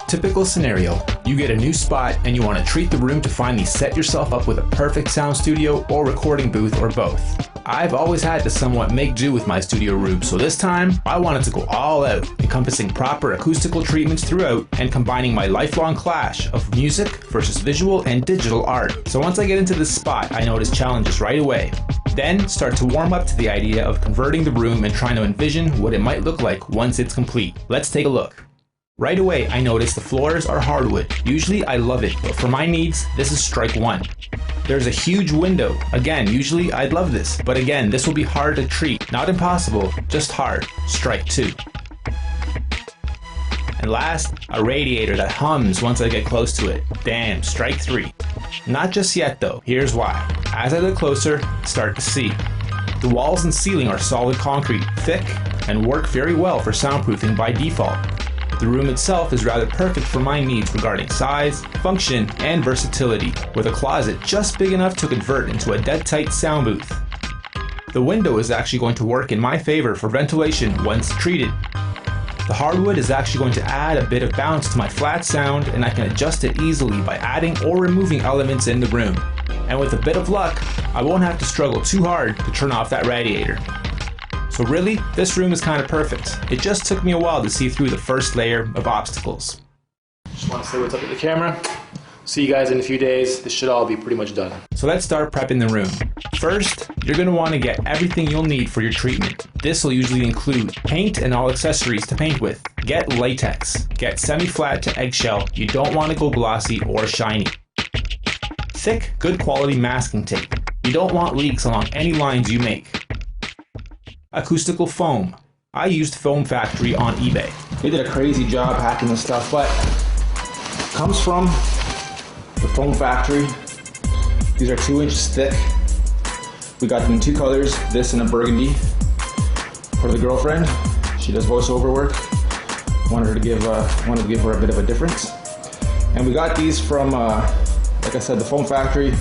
Typical scenario, you get a new spot and you want to treat the room to finally set yourself up with a perfect sound studio or recording booth or both. I've always had to somewhat make do with my studio room, so this time I wanted to go all out, encompassing proper acoustical treatments throughout and combining my lifelong clash of music versus visual and digital art. So once I get into this spot, I notice challenges right away. Then start to warm up to the idea of converting the room and trying to envision what it might look like once it's complete. Let's take a look. Right away, I notice the floors are hardwood. Usually I love it, but for my needs, this is strike one. There's a huge window. Again, usually I'd love this, but again, this will be hard to treat. Not impossible, just hard. Strike two. And last, a radiator that hums once I get close to it. Damn, strike three. Not just yet though, here's why. As I look closer, start to see. The walls and ceiling are solid concrete, thick, and work very well for soundproofing by default. The room itself is rather perfect for my needs regarding size, function, and versatility, with a closet just big enough to convert into a dead-tight sound booth. The window is actually going to work in my favor for ventilation once treated. The hardwood is actually going to add a bit of bounce to my flat sound, and I can adjust it easily by adding or removing elements in the room. And with a bit of luck, I won't have to struggle too hard to turn off that radiator. So really, this room is kind of perfect. It just took me a while to see through the first layer of obstacles. Just want to say what's up with the camera. See you guys in a few days. This should all be pretty much done. So let's start prepping the room. First, you're going to want to get everything you'll need for your treatment. This will usually include paint and all accessories to paint with. Get latex. Get semi-flat to eggshell. You don't want to go glossy or shiny. Thick, good quality masking tape. You don't want leaks along any lines you make. Acoustical foam. I used Foam Factory on eBay. They did a crazy job hacking this stuff, but it comes from the Foam Factory. These are 2 inches thick. We got them in 2 colors, this and a burgundy. For the girlfriend, she does voiceover work. Wanted to give her a bit of a difference. And we got these from, like I said, the Foam Factory.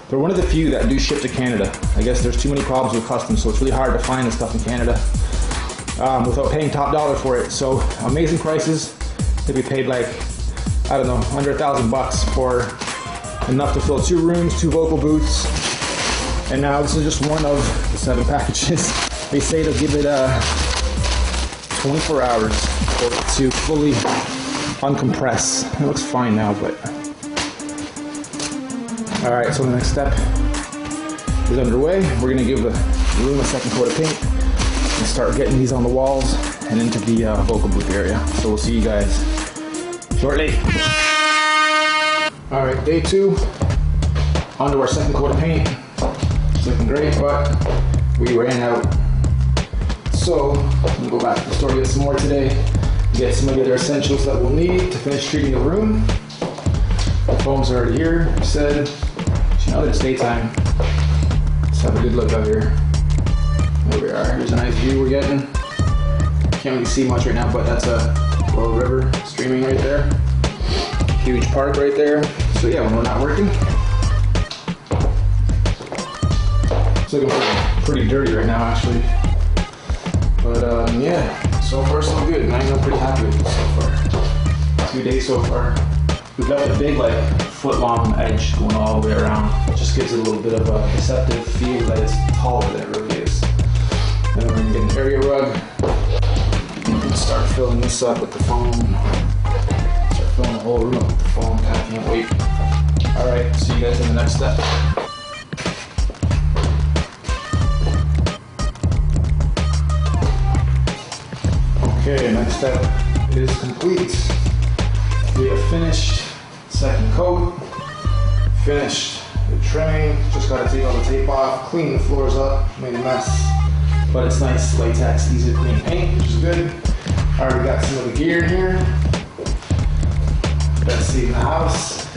They're one of the few that do ship to Canada. I guess there's too many problems with customs, so it's really hard to find this stuff in Canada without paying top dollar for it. So amazing prices. I think we paid like, I don't know, under $1,000 for enough to fill 2 rooms, 2 vocal booths. And now this is just one of the 7 packages. They say they'll give it 24 hours for it to fully uncompress. It looks fine now, but. Alright, so the next step is underway. We're going to give the room a second coat of paint and start getting these on the walls and into the vocal booth area. So we'll see you guys shortly. Alright, day 2, onto our second coat of paint. It's looking great, but we ran out. So I'm going to go back to the store, get some more today, get some of the other essentials that we'll need to finish treating the room. The foams are already here, I said. Now that it's daytime, let's have a good look out here. There we are. Here's a nice view we're getting. Can't really see much right now, but that's a little river streaming right there. Huge park right there. So yeah, when we're not working, it's looking pretty dirty right now actually. But yeah, so far so good, and I'm pretty happy with this so far. 2 days so far. We've left a big foot-long edge going all the way around. It just gives it a little bit of a deceptive feel that it's taller than it really is. And then we're going to get an area rug and start filling this up with the foam. Start filling the whole room up with the foam. I can't wait. Alright, see you guys in the next step. Okay, next step is complete. We have finished second coat, finished the trimming, just got to take all the tape off, clean the floors up, made a mess, but it's nice latex, easy to clean paint, which is good. Already got some of the gear in here. Best seat in the house.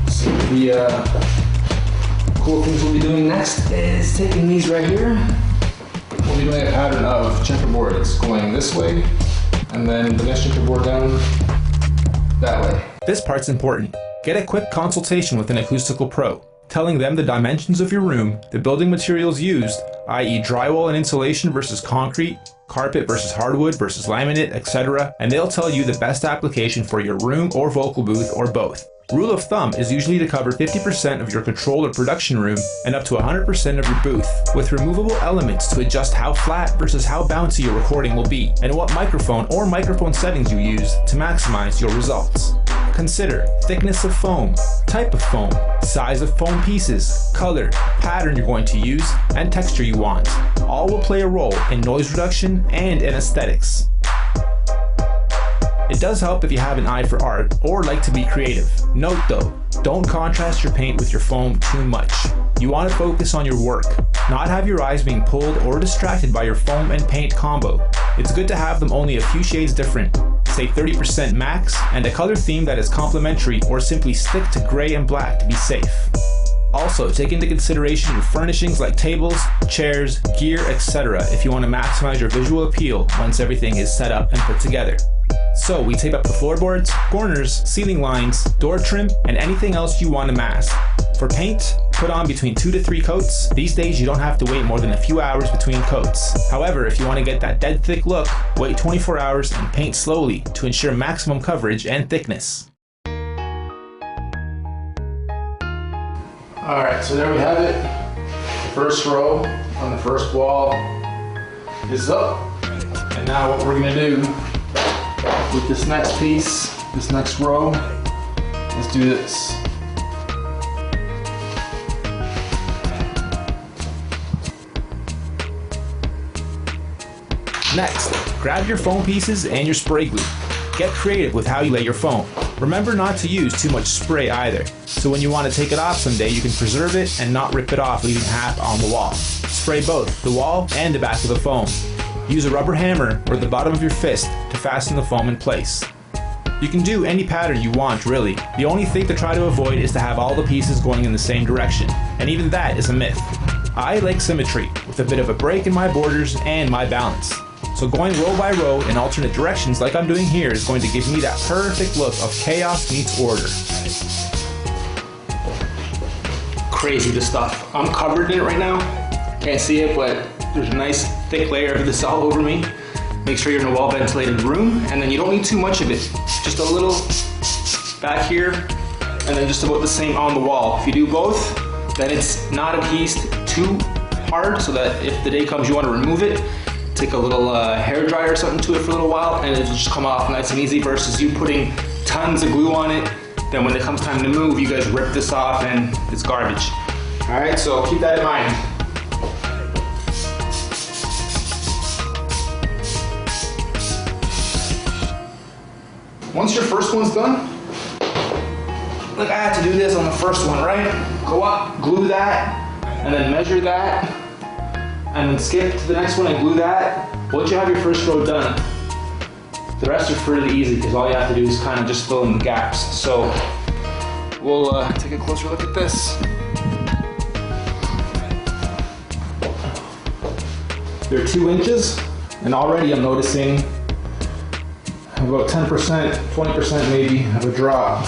So the cool things we'll be doing next is taking these right here. We'll be doing a pattern of checkerboard. It's going this way, and then the next checkerboard down that way. This part's important. Get a quick consultation with an acoustical pro, telling them the dimensions of your room, the building materials used, i.e. drywall and insulation versus concrete, carpet versus hardwood versus laminate, etc., and they'll tell you the best application for your room or vocal booth or both. Rule of thumb is usually to cover 50% of your control or production room and up to 100% of your booth, with removable elements to adjust how flat versus how bouncy your recording will be, and what microphone or microphone settings you use to maximize your results. Consider thickness of foam, type of foam, size of foam pieces, color, pattern you're going to use, and texture you want. All will play a role in noise reduction and in aesthetics. It does help if you have an eye for art or like to be creative. Note though, don't contrast your paint with your foam too much. You want to focus on your work, not have your eyes being pulled or distracted by your foam and paint combo. It's good to have them only a few shades different, say 30% max, and a color theme that is complementary, or simply stick to gray and black to be safe. Also, take into consideration your furnishings like tables, chairs, gear, etc. if you want to maximize your visual appeal once everything is set up and put together. So we tape up the floorboards, corners, ceiling lines, door trim, and anything else you want to mask. For paint, put on between 2 to 3 coats. These days you don't have to wait more than a few hours between coats. However, if you want to get that dead thick look, wait 24 hours and paint slowly to ensure maximum coverage and thickness. Alright, so there we have it. The first row on the first wall is up. And now what we're going to do with this next piece, this next row, let's do this. Next, grab your foam pieces and your spray glue. Get creative with how you lay your foam. Remember not to use too much spray either, so when you want to take it off someday you can preserve it and not rip it off, leaving half on the wall. Spray both the wall and the back of the foam. Use a rubber hammer or the bottom of your fist to fasten the foam in place. You can do any pattern you want really. The only thing to try to avoid is to have all the pieces going in the same direction, and even that is a myth. I like symmetry, with a bit of a break in my borders and my balance. So going row by row in alternate directions like I'm doing here is going to give me that perfect look of chaos meets order. Crazy this stuff. I'm covered in it right now. Can't see it, but there's a nice thick layer of this all over me. Make sure you're in a well ventilated room, and then you don't need too much of it. Just a little back here, and then just about the same on the wall. If you do both, then it's not adhesed too hard, so that if the day comes you want to remove it, take a little hair dryer or something to it for a little while, and it'll just come off nice and easy, versus you putting tons of glue on it. Then when it comes time to move, you guys rip this off and it's garbage. All right, so keep that in mind. Once your first one's done, like I had to do this on the first one, right? Go up, glue that, and then measure that, and then skip to the next one and glue that. Once you have your first row done, the rest are pretty easy because all you have to do is kind of just fill in the gaps. So we'll take a closer look at this. They're 2 inches, and already I'm noticing about 10%, 20% maybe of a drop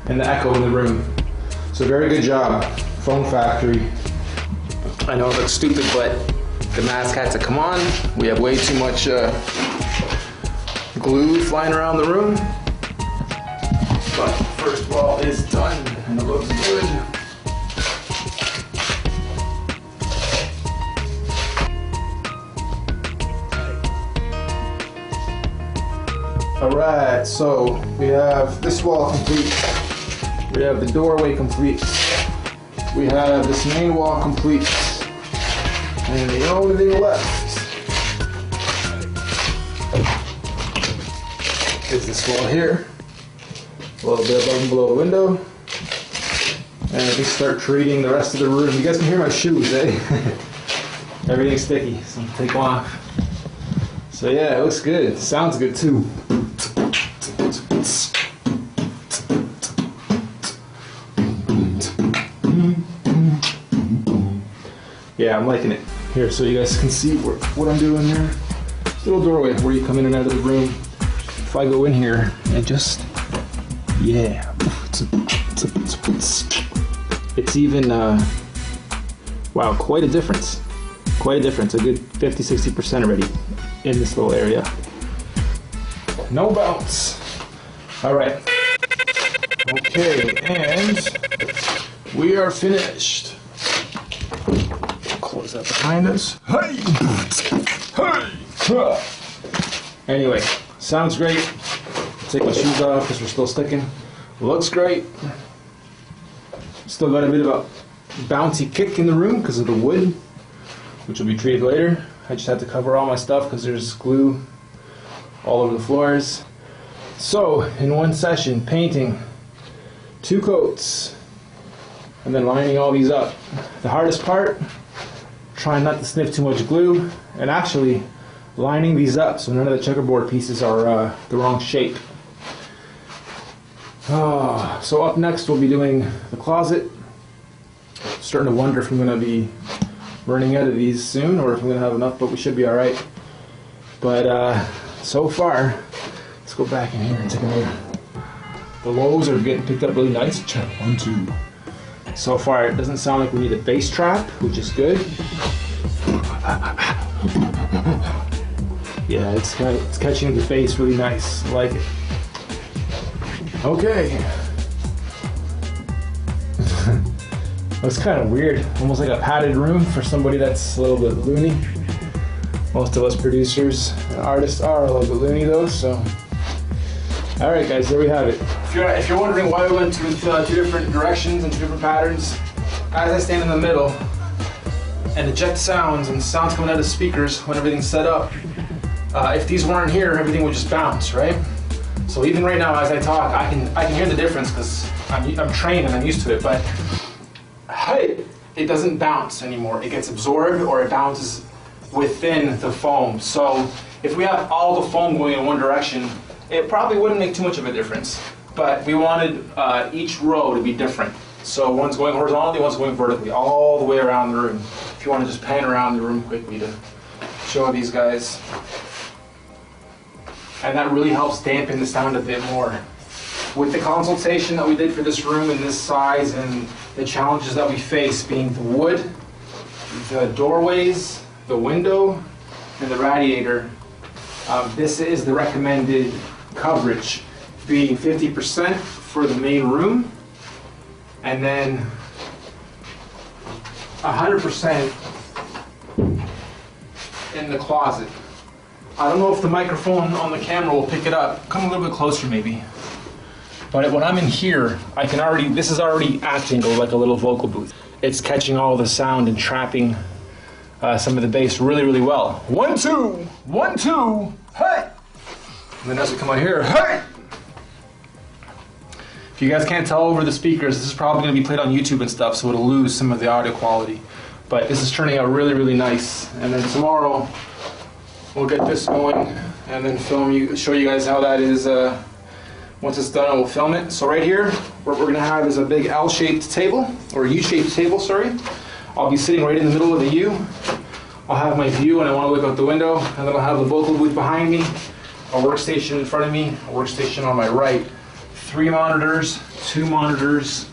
in the echo in the room. So very good job, Foam Factory. I know it looks stupid, but the mask had to come on. We have way too much glue flying around the room. But the first wall is done and it looks good. Alright, so we have this wall complete. We have the doorway complete. We have this main wall complete. And the only thing left is this wall here. A little bit above and below the window. And we start treating the rest of the room. You guys can hear my shoes, eh? Everything's sticky, so I'm gonna take one off. So yeah, it looks good. Sounds good too. Yeah, I'm liking it. Here, so you guys can see what I'm doing here. Little doorway where you come in and out of the room. If I go in here and just, yeah. It's even, wow, quite a difference. Quite a difference, a good 50-60% already in this little area. No bounce. All right. Okay, and we are finished. Close that behind us. Hey! Hey! Anyway, sounds great. Take my shoes off because we're still sticking. Looks great. Still got a bit of a bouncy kick in the room because of the wood, which will be treated later. I just had to cover all my stuff because there's glue all over the floors. So, in one session, painting 2 coats and then lining all these up. The hardest part, trying not to sniff too much glue and actually lining these up so none of the checkerboard pieces are the wrong shape. So up next we'll be doing the closet. Starting to wonder if I'm going to be running out of these soon or if I'm going to have enough, but we should be alright. But so far, let's go back in here and take a look. The lows are getting picked up really nice. Check 1, 2. So far it doesn't sound like we need a bass trap, which is good. Yeah, it's catching the bass really nice. I like it. Okay. Looks kind of weird, almost like a padded room for somebody that's a little bit loony. Most of us producers and artists are a little bit loony though, so. All right guys, there we have it. If you're wondering why we went to 2 different directions and 2 different patterns, as I stand in the middle and eject sounds and sounds coming out of speakers when everything's set up, if these weren't here, everything would just bounce, right? So even right now as I talk, I can hear the difference because I'm trained and I'm used to it, but hey, it doesn't bounce anymore. It gets absorbed or it bounces within the foam. So if we have all the foam going in one direction, it probably wouldn't make too much of a difference. But we wanted each row to be different. So one's going horizontally, one's going vertically, all the way around the room. If you want to just pan around the room quickly to show these guys. And that really helps dampen the sound a bit more. With the consultation that we did for this room and this size and the challenges that we face being the wood, the doorways, the window, and the radiator, this is the recommended coverage, being 50% for the main room and then 100% in the closet. I don't know if the microphone on the camera will pick it up. Come a little bit closer maybe. But when I'm in here, I can already, this is already acting like a little vocal booth. It's catching all the sound and trapping some of the bass really, really well. 1, 2, 1, 2, hey! And then as we come out here, hey! If you guys can't tell over the speakers, this is probably going to be played on YouTube and stuff, so it'll lose some of the audio quality. But this is turning out really, really nice. And then tomorrow, we'll get this going and then show you guys how that is. Once it's done, we'll film it. So right here, what we're gonna have is a big L-shaped table, or U-shaped table, sorry. I'll be sitting right in the middle of the U. I'll have my view and I wanna look out the window, and then I'll have the vocal booth behind me, a workstation in front of me, a workstation on my right. 3 monitors, 2 monitors,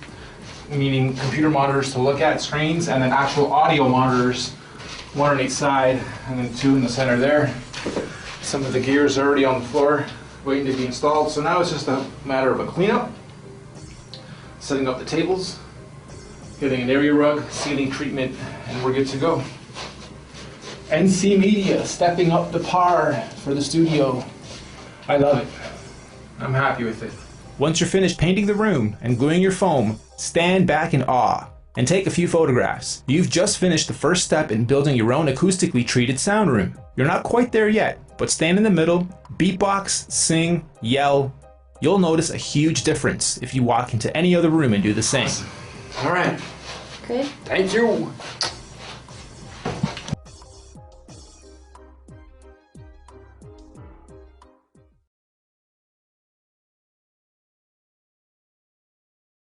meaning computer monitors to look at, screens, and then actual audio monitors, 1 on each side, and then 2 in the center there. Some of the gears are already on the floor, waiting to be installed. So now it's just a matter of a cleanup, setting up the tables, getting an area rug, ceiling treatment, and we're good to go. NC Media stepping up the par for the studio. I love it. I'm happy with it. Once you're finished painting the room and gluing your foam, stand back in awe and take a few photographs. You've just finished the first step in building your own acoustically treated sound room. You're not quite there yet, but stand in the middle, beatbox, sing, yell. You'll notice a huge difference if you walk into any other room and do the same. All right. Good. Thank you.